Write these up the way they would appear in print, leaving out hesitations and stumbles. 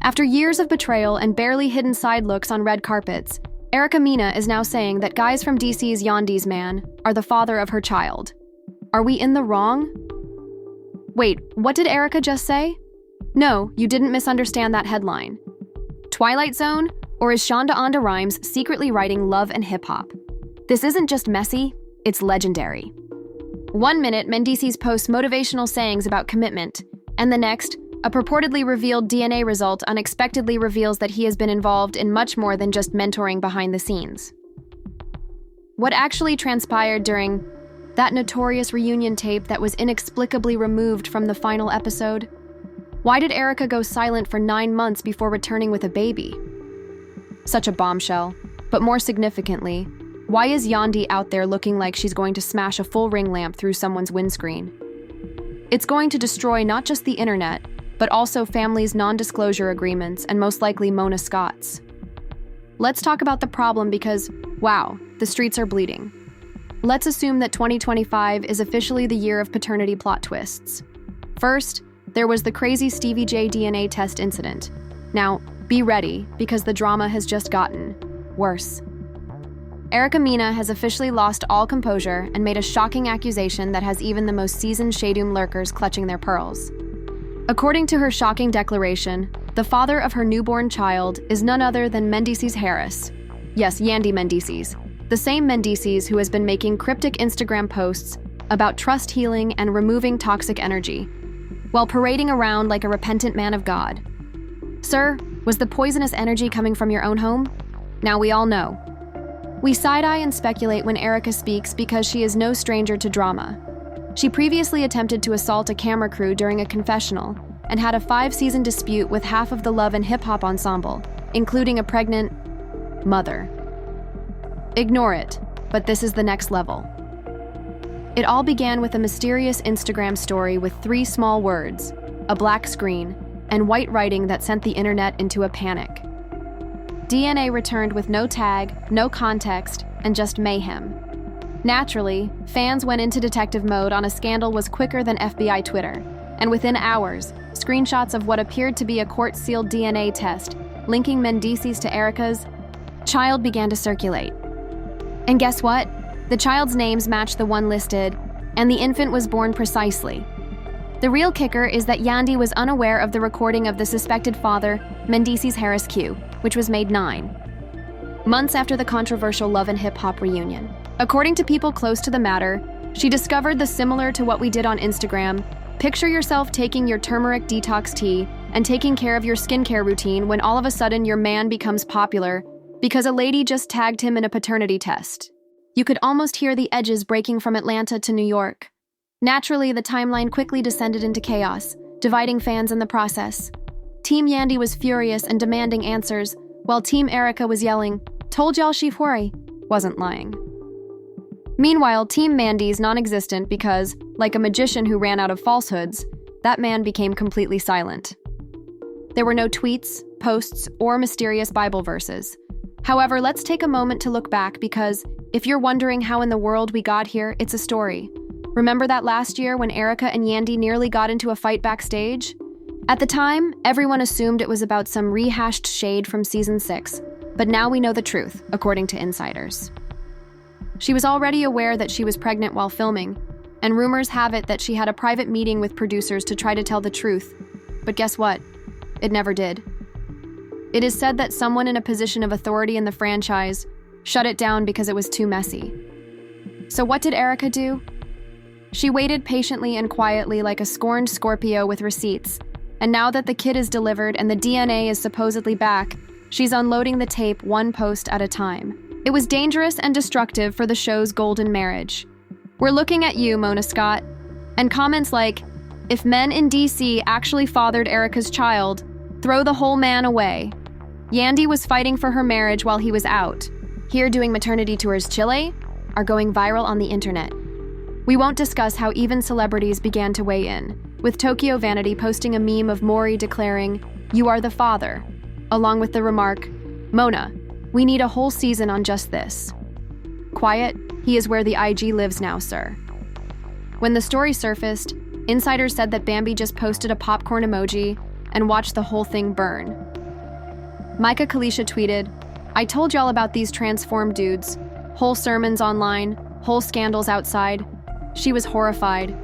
After years of betrayal and barely hidden side looks on red carpets, Erica Mena is now saying that guys from DC's Yandy's man are the father of her child. Are we in the wrong? Wait, what did Erica just say? No, you didn't misunderstand that headline. Twilight Zone? Or is Shonda Onda Rhimes secretly writing Love and Hip Hop? This isn't just messy, it's legendary. 1 minute, Mendeecees posts motivational sayings about commitment, and the next, a purportedly revealed DNA result unexpectedly reveals that he has been involved in much more than just mentoring behind the scenes. What actually transpired during that notorious reunion tape that was inexplicably removed from the final episode? Why did Erica go silent for 9 months before returning with a baby? Such a bombshell, but more significantly, why is Yandy out there looking like she's going to smash a full ring lamp through someone's windscreen? It's going to destroy not just the internet, but also families' non-disclosure agreements and most likely Mona Scott's. Let's talk about the problem because, wow, the streets are bleeding. Let's assume that 2025 is officially the year of paternity plot twists. First, there was the crazy Stevie J DNA test incident. Now, be ready, because the drama has just gotten worse. Erica Mena has officially lost all composure and made a shocking accusation that has even the most seasoned Shadoom lurkers clutching their pearls. According to her shocking declaration, the father of her newborn child is none other than Mendeecees Harris. Yes, Yandy Mendeecees, the same Mendeecees who has been making cryptic Instagram posts about trust healing and removing toxic energy, while parading around like a repentant man of God. Sir, was the poisonous energy coming from your own home? Now we all know. We side-eye and speculate when Erica speaks because she is no stranger to drama. She previously attempted to assault a camera crew during a confessional and had a 5-season dispute with half of the Love and Hip Hop ensemble, including a pregnant mother. Ignore it, but this is the next level. It all began with a mysterious Instagram story with 3 small words, a black screen, and white writing that sent the internet into a panic. DNA returned with no tag, no context, and just mayhem. Naturally, fans went into detective mode on a scandal was quicker than FBI Twitter, and within hours, screenshots of what appeared to be a court-sealed DNA test linking Mendeecees to Erica's child began to circulate. And guess what? The child's names matched the one listed, and the infant was born precisely. The real kicker is that Yandy was unaware of the recording of the suspected father, Mendeecees Harris Q, which was made 9 months after the controversial Love and Hip Hop reunion. According to people close to the matter, she discovered the similar to what we did on Instagram. Picture yourself taking your turmeric detox tea and taking care of your skincare routine when all of a sudden your man becomes popular because a lady just tagged him in a paternity test. You could almost hear the edges breaking from Atlanta to New York. Naturally, the timeline quickly descended into chaos, dividing fans in the process. Team Yandy was furious and demanding answers, while Team Erica was yelling, "Told y'all she worry," wasn't lying. Meanwhile, Team Mandy's non-existent because, like a magician who ran out of falsehoods, that man became completely silent. There were no tweets, posts, or mysterious Bible verses. However, let's take a moment to look back because, if you're wondering how in the world we got here, it's a story. Remember that last year when Erica and Yandy nearly got into a fight backstage? At the time, everyone assumed it was about some rehashed shade from season 6, but now we know the truth, according to insiders. She was already aware that she was pregnant while filming, and rumors have it that she had a private meeting with producers to try to tell the truth. But guess what? It never did. It is said that someone in a position of authority in the franchise shut it down because it was too messy. So what did Erica do? She waited patiently and quietly like a scorned Scorpio with receipts, and now that the kid is delivered and the DNA is supposedly back, she's unloading the tape 1 post at a time. It was dangerous and destructive for the show's golden marriage. We're looking at you, Mona Scott. And comments like, if men in DC actually fathered Erica's child, throw the whole man away. Yandy was fighting for her marriage while he was out. Here doing maternity tours Chile are going viral on the internet. We won't discuss how even celebrities began to weigh in, with Tokyo Vanity posting a meme of Maury declaring, "You are the father," along with the remark, "Mona, we need a whole season on just this." Quiet, he is where the IG lives now, sir. When the story surfaced, insiders said that Bambi just posted a popcorn emoji and watched the whole thing burn. Micah Kalisha tweeted, "I told y'all about these transformed dudes. Whole sermons online, whole scandals outside." She was horrified,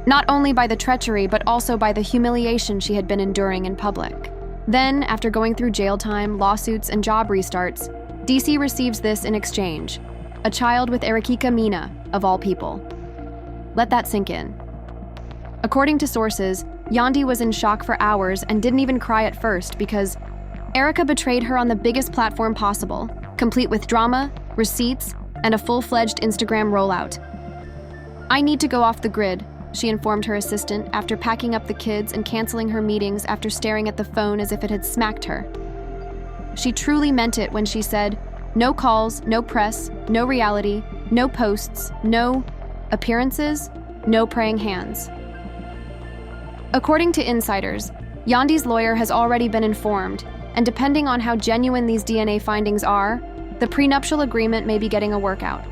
not only by the treachery, but also by the humiliation she had been enduring in public. Then, after going through jail time, lawsuits, and job restarts, DC receives this in exchange: a child with Erika Mina, of all people. Let that sink in. According to sources, Yandi was in shock for hours and didn't even cry at first because Erika betrayed her on the biggest platform possible, complete with drama, receipts, and a full-fledged Instagram rollout. "I need to go off the grid," she informed her assistant after packing up the kids and canceling her meetings after staring at the phone as if it had smacked her. She truly meant it when she said, "No calls, no press, no reality, no posts, no appearances, no praying hands." According to insiders, Yandi's lawyer has already been informed, and depending on how genuine these DNA findings are, the prenuptial agreement may be getting a workout.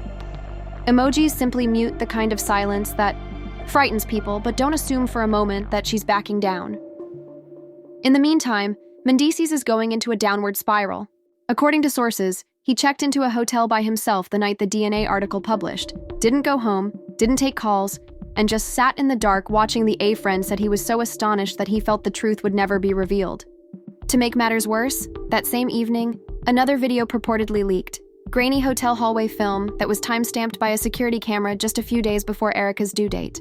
Emojis simply mute the kind of silence that frightens people, but don't assume for a moment that she's backing down. In the meantime, Mendeecees is going into a downward spiral. According to sources, he checked into a hotel by himself the night the DNA article published, didn't go home, didn't take calls, and just sat in the dark watching the A-friend said he was so astonished that he felt the truth would never be revealed. To make matters worse, that same evening, another video purportedly leaked. Grainy hotel hallway film that was time-stamped by a security camera just a few days before Erika's due date.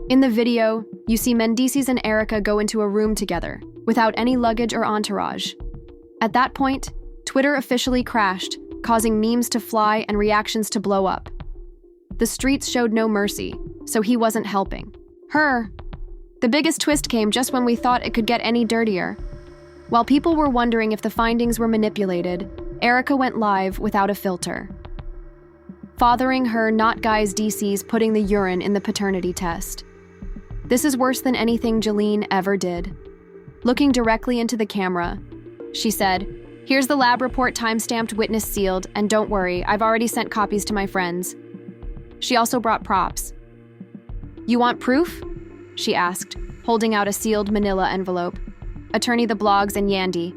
In the video, you see Mendeecees and Erika go into a room together, without any luggage or entourage. At that point, Twitter officially crashed, causing memes to fly and reactions to blow up. The streets showed no mercy, so he wasn't helping her. The biggest twist came just when we thought it could get any dirtier. While people were wondering if the findings were manipulated, Erika went live without a filter. Fathering her not guys DC's putting the urine in the paternity test. This is worse than anything Jolene ever did. Looking directly into the camera, she said, "Here's the lab report timestamped, witness sealed, and don't worry, I've already sent copies to my friends." She also brought props. "You want proof?" she asked, holding out a sealed manila envelope. Attorney the blogs and Yandi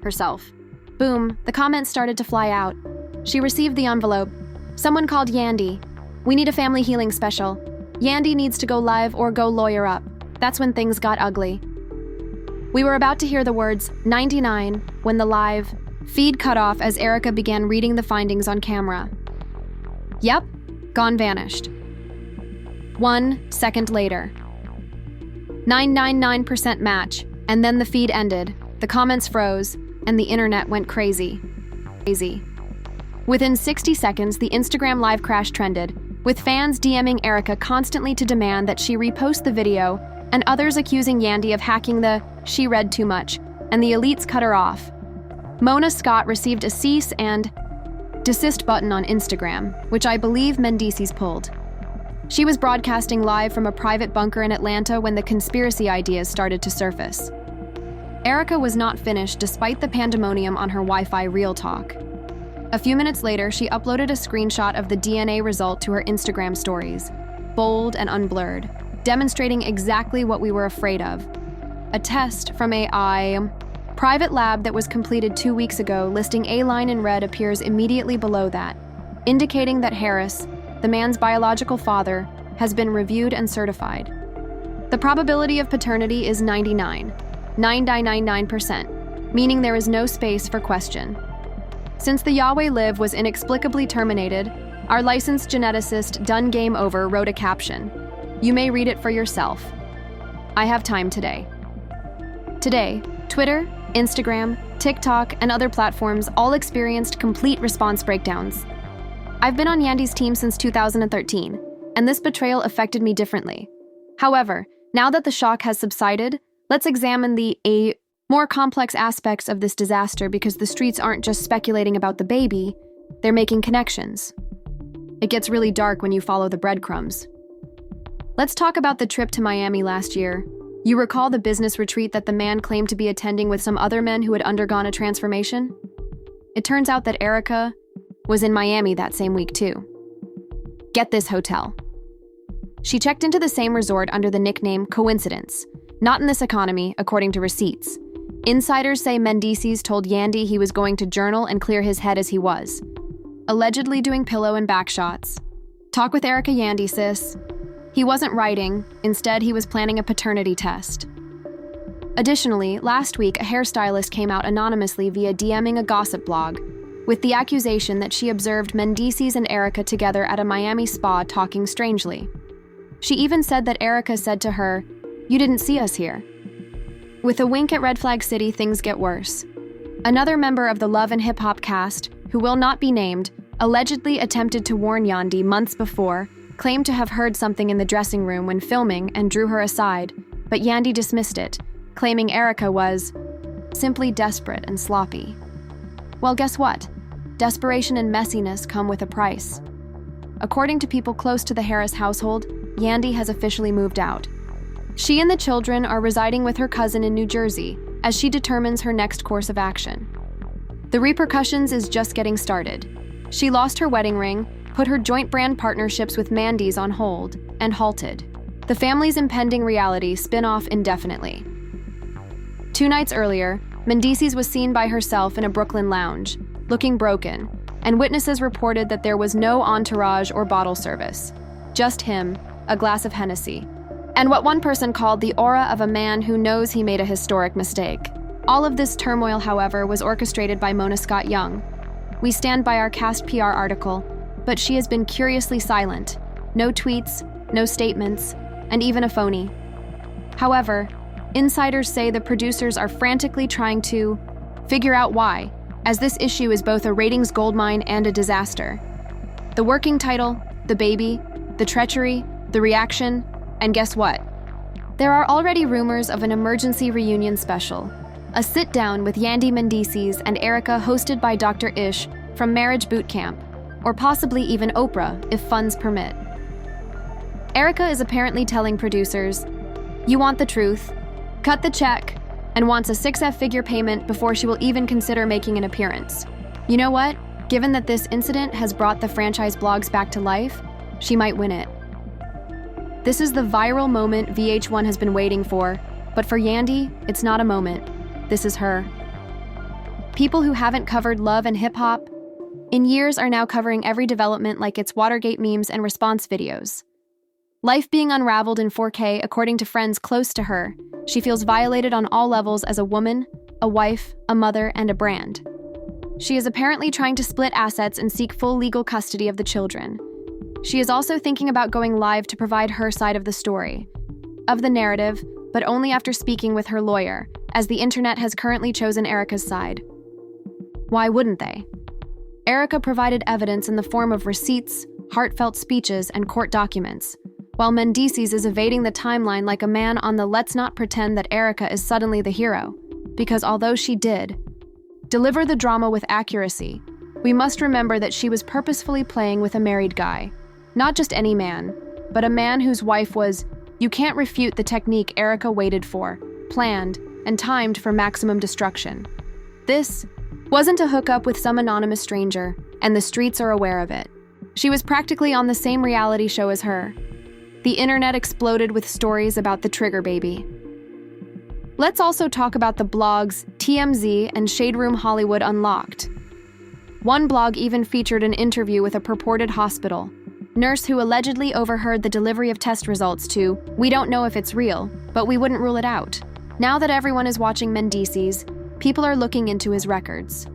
herself. Boom, the comments started to fly out. She received the envelope. "Someone called Yandi. We need a family healing special. Yandi needs to go live or go lawyer up." That's when things got ugly. We were about to hear the words 99 when the live feed cut off as Erika began reading the findings on camera. Yep, gone vanished. 1 second later. 999% match, and then the feed ended, the comments froze, and the internet went crazy. Within 60 seconds, the Instagram live crash trended, with fans DMing Erika constantly to demand that she repost the video, and others accusing Yandi of hacking the "she read too much," and the elites cut her off. Mona Scott received a cease and desist button on Instagram, which I believe Mendeecees pulled. She was broadcasting live from a private bunker in Atlanta when the conspiracy ideas started to surface. Erika was not finished despite the pandemonium on her Wi-Fi Real Talk. A few minutes later, she uploaded a screenshot of the DNA result to her Instagram stories, bold and unblurred, demonstrating exactly what we were afraid of. A test from a private lab that was completed 2 weeks ago, listing A line in red, appears immediately below that, indicating that Harris, the man's biological father, has been reviewed and certified. The probability of paternity is 99.999%, meaning there is no space for question. Since the Yahweh Live was inexplicably terminated, our licensed geneticist Done Game Over wrote a caption. You may read it for yourself. I have time today. Today, Twitter, Instagram, TikTok, and other platforms all experienced complete response breakdowns. I've been on Yandi's team since 2013, and this betrayal affected me differently. However, now that the shock has subsided, let's examine the more complex aspects of this disaster, because the streets aren't just speculating about the baby, they're making connections. It gets really dark when you follow the breadcrumbs. Let's talk about the trip to Miami last year. You recall the business retreat that the man claimed to be attending with some other men who had undergone a transformation? It turns out that Erika was in Miami that same week too. Get this hotel. She checked into the same resort under the nickname Coincidence, not in this economy, according to receipts. Insiders say Mendeecees told Yandy he was going to journal and clear his head as he was, allegedly doing pillow and back shots. Talk with Erica Yandy, sis. He wasn't writing, instead he was planning a paternity test. Additionally, last week a hairstylist came out anonymously via DMing a gossip blog with the accusation that she observed Mendeecees and Erica together at a Miami spa talking strangely. She even said that Erica said to her, "You didn't see us here." With a wink at Red Flag City, things get worse. Another member of the Love and Hip Hop cast, who will not be named, allegedly attempted to warn Yandy months before, claimed to have heard something in the dressing room when filming and drew her aside, but Yandy dismissed it, claiming Erica was simply desperate and sloppy. Well, guess what? Desperation and messiness come with a price. According to people close to the Harris household, Yandy has officially moved out. She and the children are residing with her cousin in New Jersey as she determines her next course of action. The repercussions is just getting started. She lost her wedding ring, put her joint brand partnerships with Mendeecees on hold, and halted the family's impending reality spin-off indefinitely. 2 nights earlier, Mendeecees was seen by herself in a Brooklyn lounge, looking broken, and witnesses reported that there was no entourage or bottle service. Just him, a glass of Hennessy, and what one person called the aura of a man who knows he made a historic mistake. All of this turmoil, however, was orchestrated by Mona Scott Young. We stand by our cast PR article, but she has been curiously silent. No tweets, no statements, and even a phony. However, insiders say the producers are frantically trying to figure out why, as this issue is both a ratings goldmine and a disaster. The working title, the baby, the treachery, the reaction, and guess what? There are already rumors of an emergency reunion special, a sit-down with Yandy Mendeecees and Erica hosted by Dr. Ish from Marriage Boot Camp, or possibly even Oprah if funds permit. Erica is apparently telling producers, "You want the truth, cut the check," and wants a 6F figure payment before she will even consider making an appearance. You know what? Given that this incident has brought the franchise blogs back to life, she might win it. This is the viral moment VH1 has been waiting for, but for Yandy, it's not a moment. This is her. People who haven't covered Love and Hip Hop in years are now covering every development like it's Watergate memes and response videos. Life being unraveled in 4K according to friends close to her, she feels violated on all levels as a woman, a wife, a mother, and a brand. She is apparently trying to split assets and seek full legal custody of the children. She is also thinking about going live to provide her side of the story, of the narrative, but only after speaking with her lawyer, as the internet has currently chosen Erica's side. Why wouldn't they? Erica provided evidence in the form of receipts, heartfelt speeches, and court documents, while Mendeecees is evading the timeline like a man on the "let's not pretend that Erica is suddenly the hero," because although she did deliver the drama with accuracy, we must remember that she was purposefully playing with a married guy. Not just any man, but a man whose wife was, you can't refute the technique Erica waited for, planned, and timed for maximum destruction. This wasn't a hookup with some anonymous stranger, and the streets are aware of it. She was practically on the same reality show as her. The internet exploded with stories about the trigger baby. Let's also talk about the blogs TMZ and Shade Room Hollywood Unlocked. One blog even featured an interview with a purported hospital nurse who allegedly overheard the delivery of test results to, "We don't know if it's real, but we wouldn't rule it out." Now that everyone is watching Mendeecees, people are looking into his records.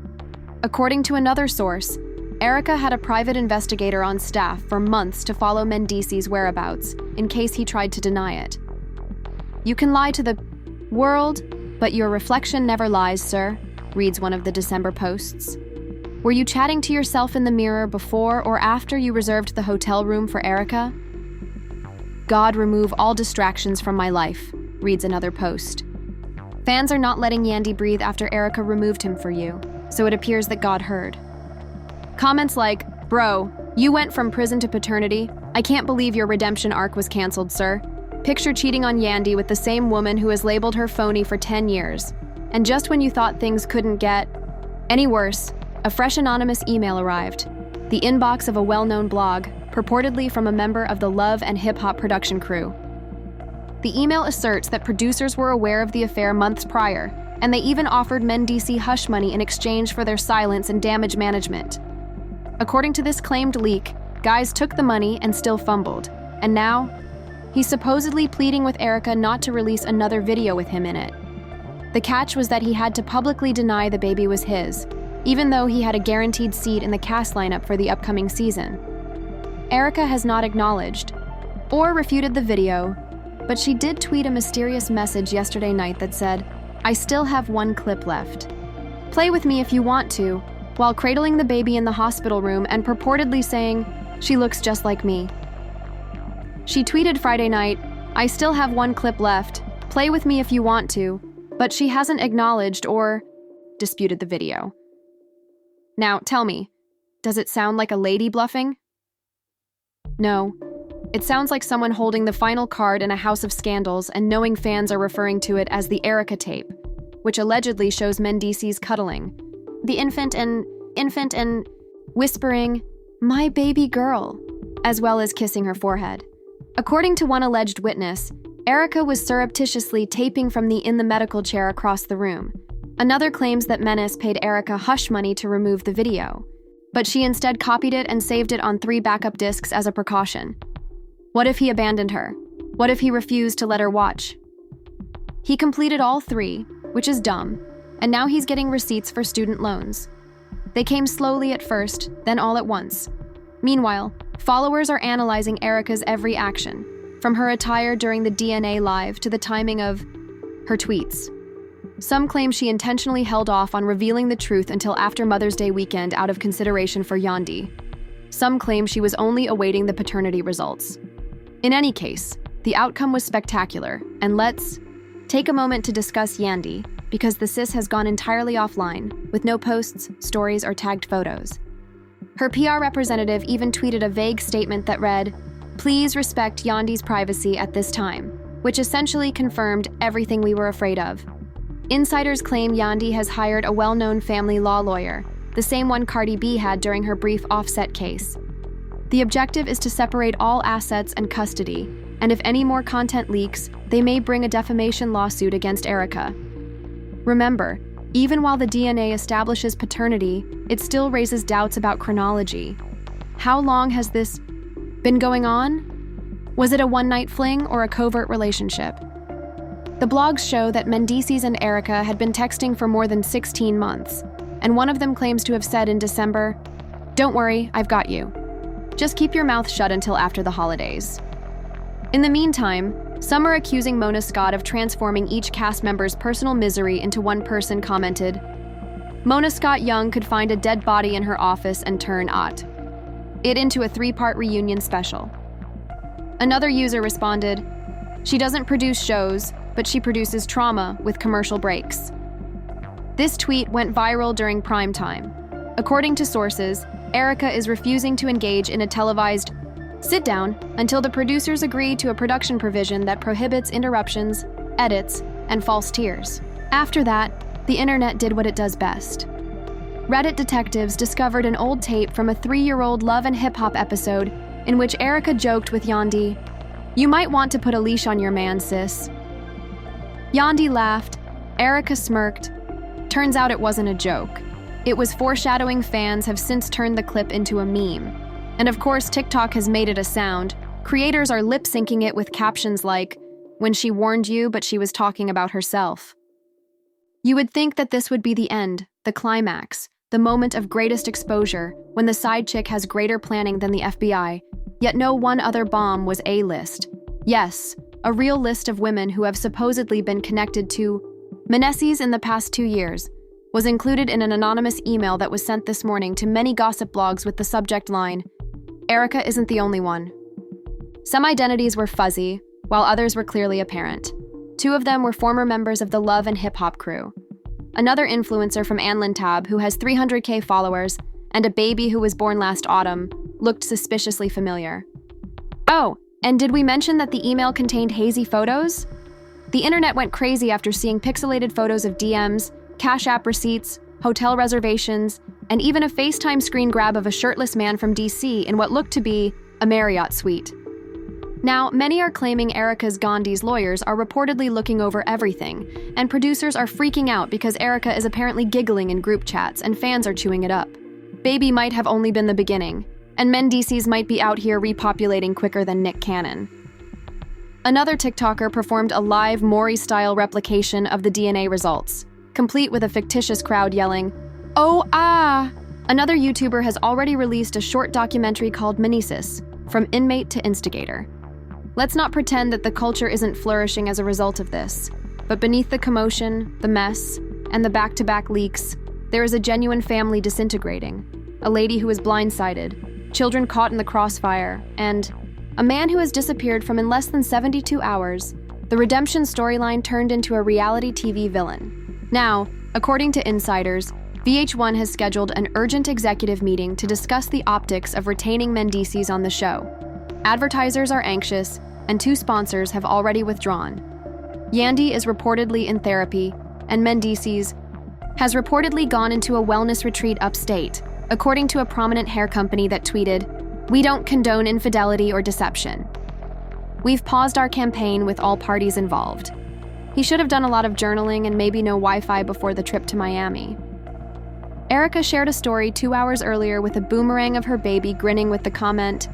According to another source, Erica had a private investigator on staff for months to follow Mendeecees' whereabouts in case he tried to deny it. "You can lie to the world, but your reflection never lies, sir," reads one of the December posts. "Were you chatting to yourself in the mirror before or after you reserved the hotel room for Erica?" "God remove all distractions from my life," reads another post. Fans are not letting Yandy breathe after Erica removed him for you, so it appears that God heard. Comments like, "Bro, you went from prison to paternity. I can't believe your redemption arc was canceled, sir." Picture cheating on Yandy with the same woman who has labeled her phony for 10 years. And just when you thought things couldn't get any worse, a fresh anonymous email arrived. The inbox of a well-known blog, purportedly from a member of the Love and Hip Hop production crew. The email asserts that producers were aware of the affair months prior, and they even offered Mendeecees hush money in exchange for their silence and damage management. According to this claimed leak, Guys took the money and still fumbled, and now he's supposedly pleading with Erica not to release another video with him in it. The catch was that he had to publicly deny the baby was his, even though he had a guaranteed seat in the cast lineup for the upcoming season. Erica has not acknowledged or refuted the video, but she did tweet a mysterious message yesterday night that said, "I still have one clip left. Play with me if you want to," while cradling the baby in the hospital room and purportedly saying, "She looks just like me." She tweeted Friday night, "I still have one clip left. Play with me if you want to," but she hasn't acknowledged or disputed the video. Now, tell me, does it sound like a lady bluffing? No. It sounds like someone holding the final card in a house of scandals and knowing fans are referring to it as the Erica tape, which allegedly shows Mendeecees cuddling the infant and whispering, "My baby girl," as well as kissing her forehead. According to one alleged witness, Erica was surreptitiously taping from the in the medical chair across the room. Another claims that Menace paid Erica hush money to remove the video, but she instead copied it and saved it on 3 backup discs as a precaution. What if he abandoned her? What if he refused to let her watch? He completed all 3, which is dumb, and now he's getting receipts for student loans. They came slowly at first, then all at once. Meanwhile, followers are analyzing Erica's every action, from her attire during the DNA live to the timing of her tweets. Some claim she intentionally held off on revealing the truth until after Mother's Day weekend out of consideration for Yandi. Some claim she was only awaiting the paternity results. In any case, the outcome was spectacular, and let's take a moment to discuss Yandi, because the sis has gone entirely offline, with no posts, stories, or tagged photos. Her PR representative even tweeted a vague statement that read, "Please respect Yandi's privacy at this time," which essentially confirmed everything we were afraid of. Insiders claim Yandi has hired a well-known family law lawyer, the same one Cardi B had during her brief Offset case. The objective is to separate all assets and custody, and if any more content leaks, they may bring a defamation lawsuit against Erica. Remember, even while the DNA establishes paternity, it still raises doubts about chronology. How long has this been going on? Was it a one-night fling or a covert relationship? The blogs show that Mendeecees and Erica had been texting for more than 16 months, and one of them claims to have said in December, "Don't worry, I've got you. Just keep your mouth shut until after the holidays." In the meantime, some are accusing Mona Scott of transforming each cast member's personal misery into one person commented, "Mona Scott Young could find a dead body in her office and turn it into a 3-part reunion special." Another user responded, "She doesn't produce shows, but she produces trauma with commercial breaks." This tweet went viral during prime time. According to sources, Erica is refusing to engage in a televised sit-down until the producers agree to a production provision that prohibits interruptions, edits, and false tears. After that, the internet did what it does best. Reddit detectives discovered an old tape from a 3-year-old Love and Hip Hop episode in which Erica joked with Yandi, "You might want to put a leash on your man, sis." Yandi laughed, Erica smirked. Turns out it wasn't a joke. It was foreshadowing. Fans have since turned the clip into a meme. And of course, TikTok has made it a sound. Creators are lip-syncing it with captions like, "When she warned you, but she was talking about herself." You would think that this would be the end, the climax, the moment of greatest exposure, when the side chick has greater planning than the FBI, yet no one other bomb was A-list. Yes, a real list of women who have supposedly been connected to Mendeecees in the past 2 years, was included in an anonymous email that was sent this morning to many gossip blogs with the subject line, "Erica isn't the only one." Some identities were fuzzy, while others were clearly apparent. 2 of them were former members of the Love and Hip Hop crew. Another influencer from Anlintab, who has 300K followers, and a baby who was born last autumn, looked suspiciously familiar. Oh, and did we mention that the email contained hazy photos? The internet went crazy after seeing pixelated photos of DMs, Cash App receipts, hotel reservations, and even a FaceTime screen grab of a shirtless man from DC in what looked to be a Marriott suite. Now, many are claiming Erica's Gandhi's lawyers are reportedly looking over everything, and producers are freaking out because Erica is apparently giggling in group chats and fans are chewing it up. Baby might have only been the beginning, and Mendeecees might be out here repopulating quicker than Nick Cannon. Another TikToker performed a live Maury-style replication of the DNA results, complete with a fictitious crowd yelling, "Oh, ah!" Another YouTuber has already released a short documentary called Mendeecees, From Inmate to Instigator. Let's not pretend that the culture isn't flourishing as a result of this, but beneath the commotion, the mess, and the back-to-back leaks, there is a genuine family disintegrating, a lady who is blindsided, children caught in the crossfire, and a man who has disappeared from in less than 72 hours. The redemption storyline turned into a reality TV villain. Now, according to insiders, VH1 has scheduled an urgent executive meeting to discuss the optics of retaining Mendeecees on the show. Advertisers are anxious, and 2 sponsors have already withdrawn. Yandy is reportedly in therapy, and Mendeecees has reportedly gone into a wellness retreat upstate, according to a prominent hair company that tweeted, "We don't condone infidelity or deception. We've paused our campaign with all parties involved." He should have done a lot of journaling and maybe no Wi-Fi before the trip to Miami. Erica shared a story 2 hours earlier with a boomerang of her baby grinning with the comment,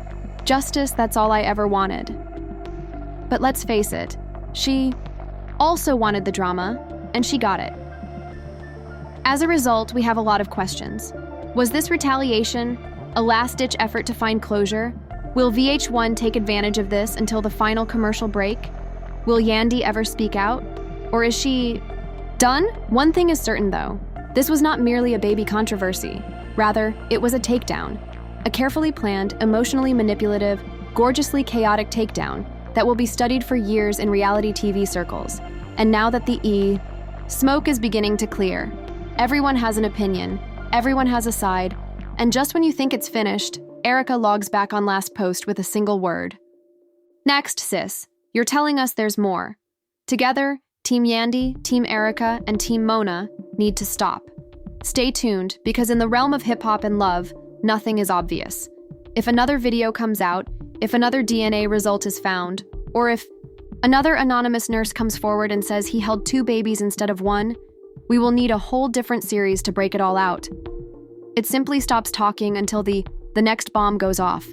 "Justice, that's all I ever wanted." But let's face it, she also wanted the drama, and she got it. As a result, we have a lot of questions. Was this retaliation? A last-ditch effort to find closure? Will VH1 take advantage of this until the final commercial break? Will Yandy ever speak out? Or is she done? One thing is certain, though. This was not merely a baby controversy. Rather, it was a takedown. A carefully planned, emotionally manipulative, gorgeously chaotic takedown that will be studied for years in reality TV circles. And now that the smoke is beginning to clear, everyone has an opinion, everyone has a side, and just when you think it's finished, Erica logs back on last post with a single word. "Next, sis, you're telling us there's more." Together, Team Yandy, Team Erica, and Team Mona need to stop. Stay tuned, because in the realm of hip-hop and love, nothing is obvious. If another video comes out, if another DNA result is found, or if another anonymous nurse comes forward and says he held 2 babies instead of 1, we will need a whole different series to break it all out. It simply stops talking until the next bomb goes off.